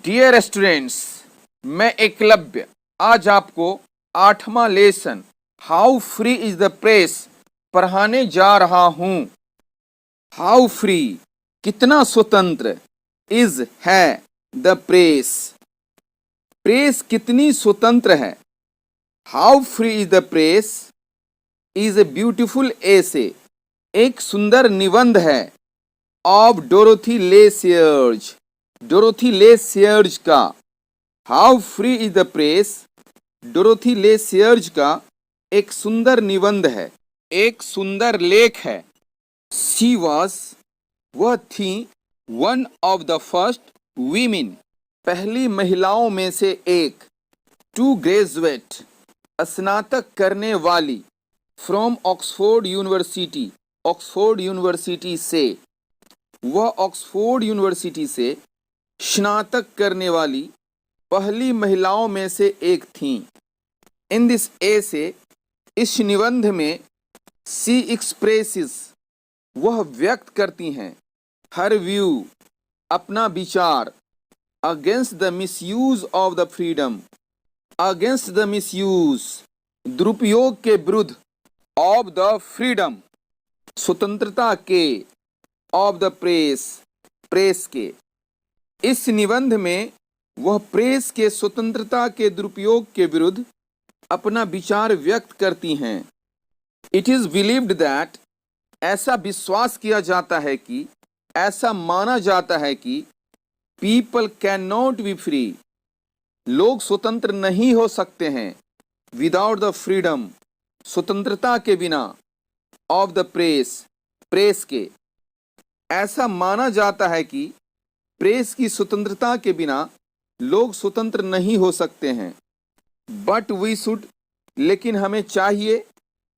Dear students, मैं एकलव्य आज आपको 8वां lesson how free is the press पढ़ाने जा रहा हूं। हाउ फ्री कितना स्वतंत्र, इज है द प्रेस प्रेस कितनी स्वतंत्र है। How free is the press is a beautiful essay एक सुंदर निबंध है of Dorothy L Sayers Dorothy L Sayers का। How free is the press Dorothy L Sayers का एक सुंदर निबंध है, एक सुंदर लेख है। शी वॉज वह थी one of the first women पहली महिलाओं में से एक टू ग्रेजुएट स्नातक करने वाली from Oxford university Oxford university से वह ऑक्सफोर्ड यूनिवर्सिटी से स्नातक करने वाली पहली महिलाओं में से एक थीं। इन दिस एसे इस निबंध में सी एक्सप्रेसेस वह व्यक्त करती हैं हर व्यू अपना विचार against the misuse of the freedom against the misuse दुरुपयोग के विरुद्ध ऑफ द फ्रीडम स्वतंत्रता के ऑफ द प्रेस प्रेस के। इस निबंध में वह प्रेस के स्वतंत्रता के दुरुपयोग के विरुद्ध अपना विचार व्यक्त करती हैं। इट इज बिलीव्ड दैट ऐसा विश्वास किया जाता है कि ऐसा माना जाता है कि people can not be free लोग स्वतंत्र नहीं हो सकते हैं विदाउट द फ्रीडम स्वतंत्रता के बिना ऑफ द प्रेस प्रेस के। ऐसा माना जाता है कि प्रेस की स्वतंत्रता के बिना लोग स्वतंत्र नहीं हो सकते हैं। बट वी शुड लेकिन हमें चाहिए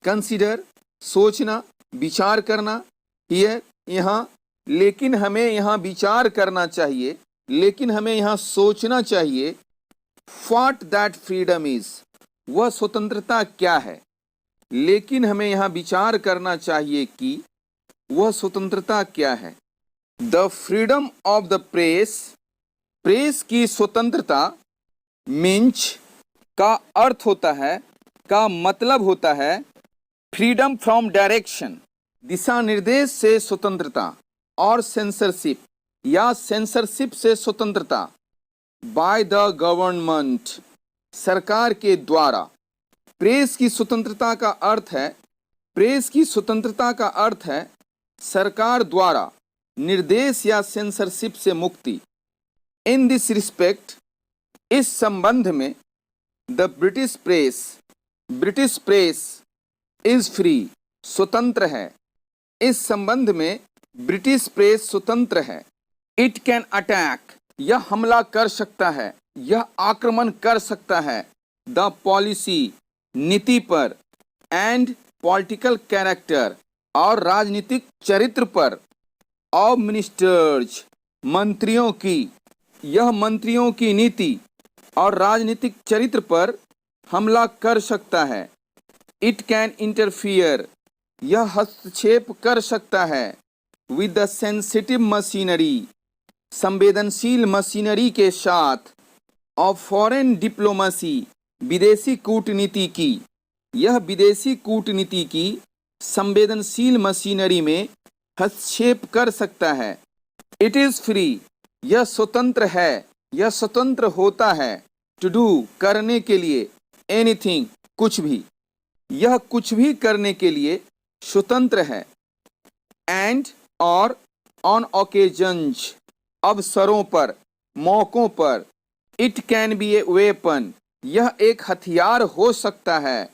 कंसीडर सोचना विचार करना हियर यहाँ लेकिन हमें यहाँ विचार करना चाहिए लेकिन हमें यहाँ सोचना चाहिए व्हाट दैट फ्रीडम इज वह स्वतंत्रता क्या है। लेकिन हमें यहाँ विचार करना चाहिए कि वह स्वतंत्रता क्या है। The freedom of the press press की स्वतंत्रता मीन्स का अर्थ होता है का मतलब होता है फ्रीडम फ्रॉम डायरेक्शन दिशा निर्देश से स्वतंत्रता और सेंसरशिप या सेंसरशिप से स्वतंत्रता बाय द गवर्नमेंट सरकार के द्वारा। प्रेस की स्वतंत्रता का अर्थ है प्रेस की स्वतंत्रता का अर्थ है सरकार द्वारा निर्देश या सेंसरशिप से मुक्ति। इन दिस रिस्पेक्ट इस संबंध में the British press is free स्वतंत्र है। इस संबंध में ब्रिटिश प्रेस स्वतंत्र है। इट कैन अटैक यह हमला कर सकता है यह आक्रमण कर सकता है द पॉलिसी नीति पर एंड पॉलिटिकल कैरेक्टर और राजनीतिक चरित्र पर ऑफ मिनिस्टर्स मंत्रियों की यह मंत्रियों की नीति और राजनीतिक चरित्र पर हमला कर सकता है। इट कैन इंटरफियर यह हस्तक्षेप कर सकता है विद द सेंसिटिव मशीनरी संवेदनशील मशीनरी के साथ ऑफ फॉरेन डिप्लोमेसी विदेशी कूटनीति की यह विदेशी कूटनीति की संवेदनशील मशीनरी में हस्तक्षेप कर सकता है। इट इज फ्री यह स्वतंत्र है यह स्वतंत्र होता है टू डू करने के लिए एनीथिंग कुछ भी यह कुछ भी करने के लिए स्वतंत्र है। एंड और ऑन ओकेजन्स अवसरों पर मौकों पर it can be a weapon यह एक हथियार हो सकता है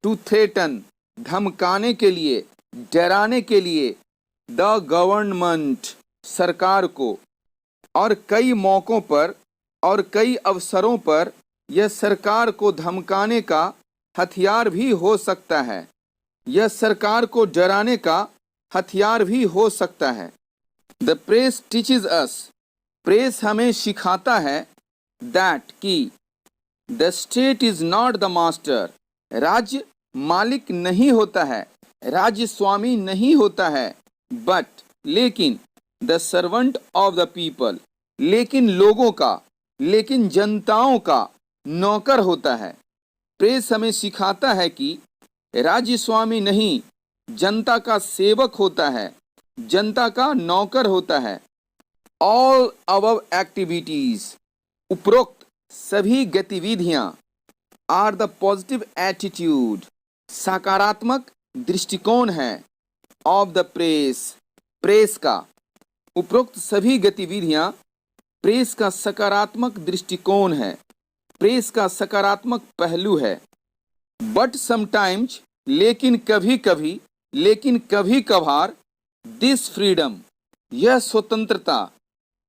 टू थ्रेटन धमकाने के लिए डराने के लिए द गवर्नमेंट सरकार को। और कई मौकों पर और कई अवसरों पर यह सरकार को धमकाने का हथियार भी हो सकता है यह सरकार को डराने का हथियार भी हो सकता है। The press teaches us press हमें सिखाता है दैट कि the state is not the master राज्य मालिक नहीं होता है राज्य स्वामी नहीं होता है बट लेकिन the servant of the people लेकिन लोगों का लेकिन जनताओं का नौकर होता है। प्रेस हमें सिखाता है कि राज्य स्वामी नहीं, जनता का सेवक होता है, जनता का नौकर होता है। ऑल अबव एक्टिविटीज, उपरोक्त सभी गतिविधियां, आर द पॉजिटिव एटीट्यूड, सकारात्मक दृष्टिकोण है, ऑफ द प्रेस, प्रेस का। उपरोक्त सभी गतिविधियां प्रेस का सकारात्मक दृष्टिकोण है, प्रेस का सकारात्मक पहलू है। बट समटाइम्स, लेकिन कभी कभी, लेकिन कभी कभार, दिस फ्रीडम, यह स्वतंत्रता,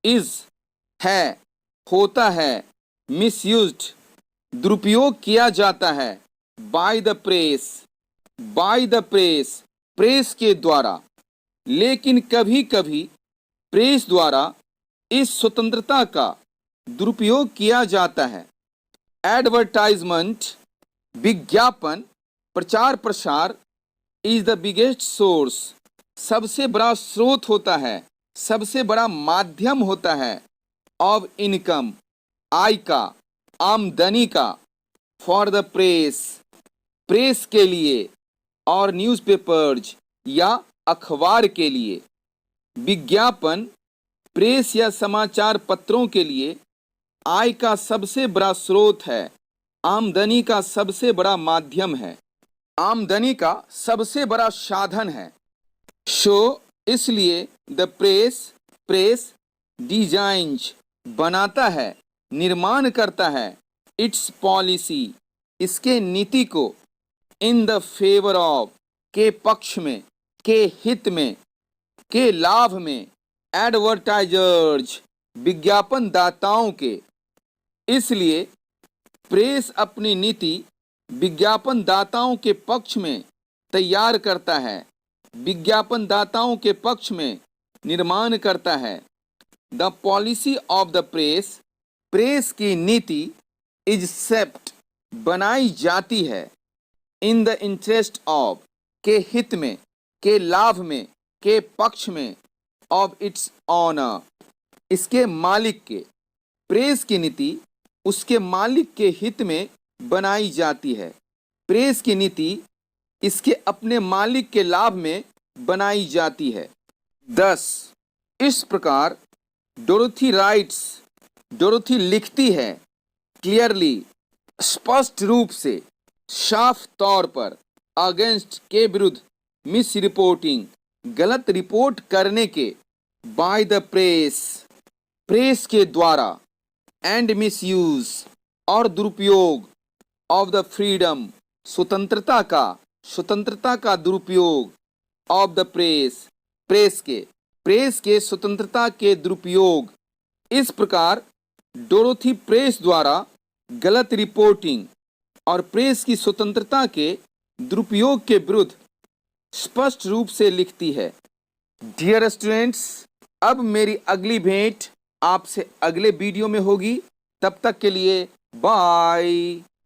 इज, है, होता है, मिसयूज्ड, दुरुपयोग किया जाता है, by the press, by the press, press के द्वारा। लेकिन कभी कभी प्रेस द्वारा इस स्वतंत्रता का दुरुपयोग किया जाता है। एडवर्टाइजमेंट, विज्ञापन, प्रचार प्रसार, इज द बिगेस्ट सोर्स, सबसे बड़ा स्रोत होता है, सबसे बड़ा माध्यम होता है, ऑफ इनकम, आय का, आमदनी का, फॉर द प्रेस, प्रेस के लिए, और न्यूज़पेपर्स, या अखबार के लिए। विज्ञापन, प्रेस या समाचार पत्रों के लिए आय का सबसे बड़ा स्रोत है, आमदनी का सबसे बड़ा माध्यम है, आमदनी का सबसे बड़ा साधन है। शो, इसलिए, द प्रेस, प्रेस, डिजाइन्स, बनाता है, निर्माण करता है, इट्स पॉलिसी, इसके नीति को, इन द फेवर ऑफ, के पक्ष में, के हित में, के लाभ में, एडवर्टाइजर्स, विज्ञापन दाताओं के। इसलिए प्रेस अपनी नीति विज्ञापन दाताओं के पक्ष में तैयार करता है, विज्ञापन दाताओं के पक्ष में निर्माण करता है। The policy of the press, press की नीति, इज सेप्ट, बनाई जाती है, इन द इंटरेस्ट ऑफ, के हित में, के लाभ में, के पक्ष में, ऑफ इट्स ऑनर, इसके मालिक के। प्रेस की नीति उसके मालिक के हित में बनाई जाती है। प्रेस की नीति इसके अपने मालिक के लाभ में बनाई जाती है। 10. इस प्रकार डोरोथी राइट्स, डोरोथी लिखती है, क्लियरली, स्पष्ट रूप से, साफ तौर पर, अगेंस्ट, के विरुद्ध, मिस रिपोर्टिंग, गलत रिपोर्ट करने के, बाय द प्रेस, प्रेस के द्वारा, एंड मिसयूज, और दुरुपयोग, ऑफ द फ्रीडम, स्वतंत्रता का, स्वतंत्रता का दुरुपयोग, ऑफ द प्रेस, प्रेस के स्वतंत्रता के दुरुपयोग। इस प्रकार डोरोथी प्रेस द्वारा गलत रिपोर्टिंग और प्रेस की स्वतंत्रता के दुरुपयोग के विरुद्ध स्पष्ट रूप से लिखती है। डियर स्टूडेंट्स, अब मेरी अगली भेंट आपसे अगले वीडियो में होगी। तब तक के लिए बाय।